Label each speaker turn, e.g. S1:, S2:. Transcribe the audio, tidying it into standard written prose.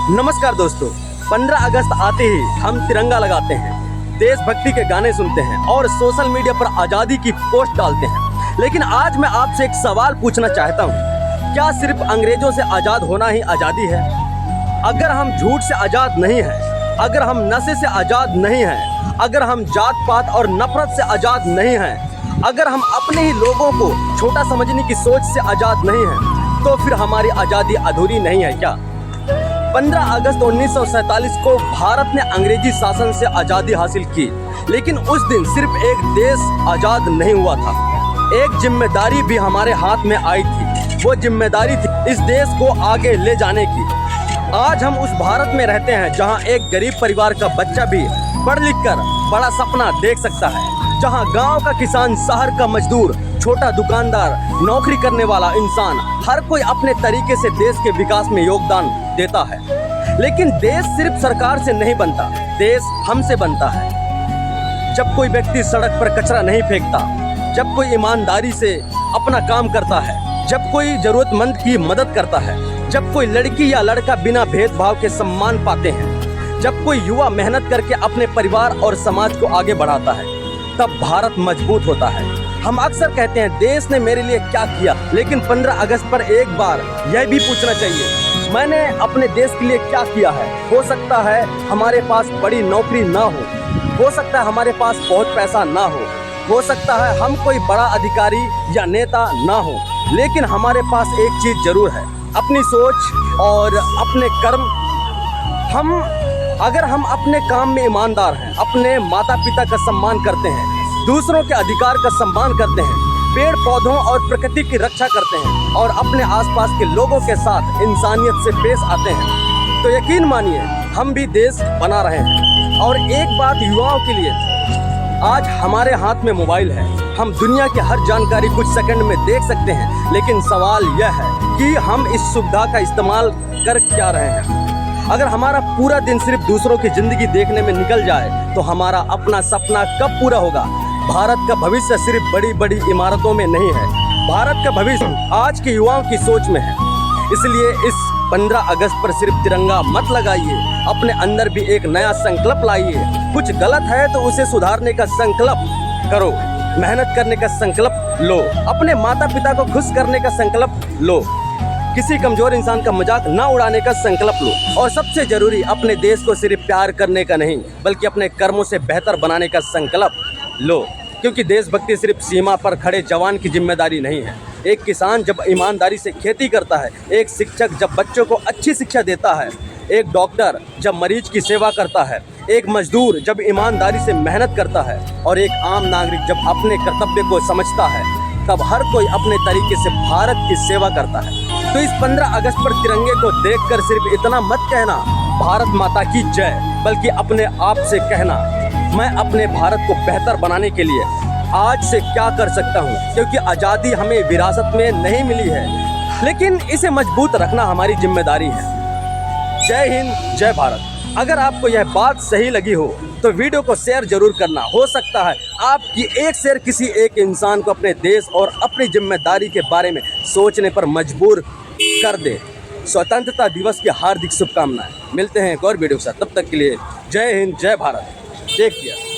S1: नमस्कार दोस्तों, 15 अगस्त आते ही हम तिरंगा लगाते हैं, देशभक्ति के गाने सुनते हैं और सोशल मीडिया पर आज़ादी की पोस्ट डालते हैं। लेकिन आज मैं आपसे एक सवाल पूछना चाहता हूँ, क्या सिर्फ अंग्रेजों से आज़ाद होना ही आज़ादी है? अगर हम झूठ से आज़ाद नहीं हैं, अगर हम नशे से आज़ाद नहीं हैं, अगर हम जात पात और नफरत से आज़ाद नहीं हैं, अगर हम अपने ही लोगों को छोटा समझने की सोच से आज़ाद नहीं हैं, तो फिर हमारी आज़ादी अधूरी नहीं है क्या? 15 अगस्त 1947 को भारत ने अंग्रेजी शासन से आज़ादी हासिल की, लेकिन उस दिन सिर्फ एक देश आज़ाद नहीं हुआ था, एक जिम्मेदारी भी हमारे हाथ में आई थी। वो जिम्मेदारी थी इस देश को आगे ले जाने की। आज हम उस भारत में रहते हैं जहां एक गरीब परिवार का बच्चा भी पढ़ लिख कर बड़ा सपना देख सकता है, जहां गांव का किसान, शहर का मजदूर, छोटा दुकानदार, नौकरी करने वाला इंसान, हर कोई अपने तरीके से देश के विकास में योगदान देता है। लेकिन देश सिर्फ सरकार से नहीं बनता, देश हमसे बनता है। जब कोई व्यक्ति सड़क पर कचरा नहीं फेंकता, जब कोई ईमानदारी से अपना काम करता है, जब कोई जरूरतमंद की मदद करता है, जब कोई लड़की या लड़का बिना भेदभाव के सम्मान पाते हैं, जब कोई युवा मेहनत करके अपने परिवार और समाज को आगे बढ़ाता है, तब भारत मजबूत होता है। हम अक्सर कहते हैं देश ने मेरे लिए क्या किया, लेकिन 15 अगस्त पर एक बार यह भी पूछना चाहिए, मैंने अपने देश के लिए क्या किया है? हो सकता है हमारे पास बड़ी नौकरी ना हो सकता है हमारे पास बहुत पैसा ना हो सकता है हम कोई बड़ा अधिकारी या नेता ना हो, लेकिन हमारे पास एक चीज जरूर है, अपनी सोच और अपने कर्म। अगर हम अपने काम में ईमानदार हैं, अपने माता पिता का सम्मान करते हैं, दूसरों के अधिकार का सम्मान करते हैं, पेड़ पौधों और प्रकृति की रक्षा करते हैं और अपने आसपास के लोगों के साथ इंसानियत से पेश आते हैं, तो यकीन मानिए हम भी देश बना रहे हैं। और एक बात युवाओं के लिए, आज हमारे हाथ में मोबाइल है, हम दुनिया की हर जानकारी कुछ सेकंड में देख सकते हैं, लेकिन सवाल यह है कि हम इस सुविधा का इस्तेमाल कर क्या रहे हैं? अगर हमारा पूरा दिन सिर्फ दूसरों की जिंदगी देखने में निकल जाए, तो हमारा अपना सपना कब पूरा होगा? भारत का भविष्य सिर्फ बड़ी बड़ी इमारतों में नहीं है, भारत का भविष्य आज के युवाओं की सोच में है। इसलिए इस 15 अगस्त पर सिर्फ तिरंगा मत लगाइए, अपने अंदर भी एक नया संकल्प लाइए। कुछ गलत है तो उसे सुधारने का संकल्प करो, मेहनत करने का संकल्प लो, अपने माता पिता को खुश करने का संकल्प लो, किसी कमजोर इंसान का मजाक ना उड़ाने का संकल्प लो, और सबसे जरूरी अपने देश को सिर्फ प्यार करने का नहीं, बल्कि अपने कर्मों से बेहतर बनाने का संकल्प लो। क्योंकि देशभक्ति सिर्फ सीमा पर खड़े जवान की जिम्मेदारी नहीं है। एक किसान जब ईमानदारी से खेती करता है, एक शिक्षक जब बच्चों को अच्छी शिक्षा देता है, एक डॉक्टर जब मरीज की सेवा करता है, एक मजदूर जब ईमानदारी से मेहनत करता है, और एक आम नागरिक जब अपने कर्तव्य को समझता है, तब हर कोई अपने तरीके से भारत की सेवा करता है। तो इस 15 अगस्त पर तिरंगे को देखकर सिर्फ इतना मत कहना भारत माता की जय, बल्कि अपने आप से कहना, मैं अपने भारत को बेहतर बनाने के लिए आज से क्या कर सकता हूँ? क्योंकि आज़ादी हमें विरासत में नहीं मिली है, लेकिन इसे मजबूत रखना हमारी जिम्मेदारी है। जय हिंद, जय भारत। अगर आपको यह बात सही लगी हो तो वीडियो को शेयर जरूर करना। हो सकता है आपकी एक शेयर किसी एक इंसान को अपने देश और अपनी जिम्मेदारी के बारे में सोचने पर मजबूर कर दे। स्वतंत्रता दिवस की हार्दिक शुभकामनाएं। मिलते हैं एक और वीडियो के साथ, तब तक के लिए जय हिंद, जय भारत। Take care.